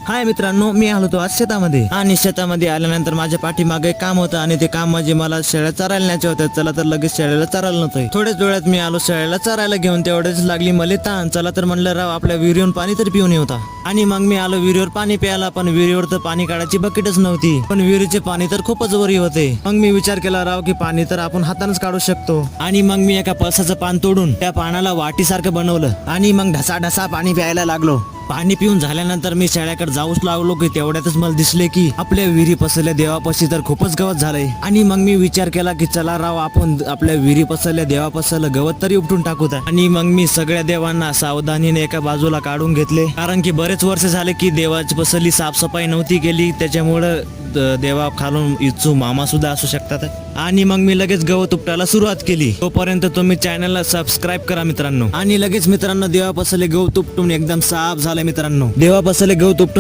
हाय मित्रांनो, मी आलो होतो आज शेतामध्ये आणि शेतामध्ये आल्यानंतर माझ्या पाठीमागे काम होतं आणि ते काम म्हणजे मला शेळ्या चरायला न्यायच्या होत्या. चला तर लगेच शेळ्याला चरायला नव्हतं. थोड्याच वेळात मी आलो शेळ्याला चरायला घेऊन. तेवढेच लागली मला ताण. चला तर म्हणलं राव आपल्या विहिरीवरून पाणी तरी पिऊन येऊ. आणि मग मी आलो विहिरीवर पाणी प्यायला. पण विहिरीवर तर पाणी काढायची बकेटच नव्हती. पण विहिरीचे पाणी तर खूपच वरी होते. मग मी विचार केला राव की पाणी तर आपण हातानेच काढू शकतो. आणि मग मी एका पळसाचं पान तोडून त्या पानाला वाटीसारखं बनवलं आणि मग ढसा ढसा पाणी प्यायला लागलो. पाणी पिऊन झाल्यानंतर मी शेळ्याकडे जाऊच लागलो की तेवढ्यातच मला दिसले की आपल्या विहिरी पसरल्या देवापाशी तर खूपच गवत झालंय. आणि मग मी विचार केला की चला राव आपण आपल्या विहिरी पसरल्या देवापसरलं गवत तरी उपटून टाकू. आणि मग मी सगळ्या देवांना सावधानीने एका बाजूला काढून घेतले. कारण की बरेच वर्ष झाले की देवाची पसरली साफसफाई नव्हती केली. त्याच्यामुळं देवा खालून इच्छू मामा सुद्धा असू शकतात. आणि मग मी लगेच गवत उपटायला सुरुवात केली. तोपर्यंत तुम्ही चॅनलला सबस्क्राईब करा मित्रांनो. आणि लगेच मित्रांनो देवा पसरले गवत उपटून एकदम साफ झाले मित्रांनो. देवा पसरले गवत उपटून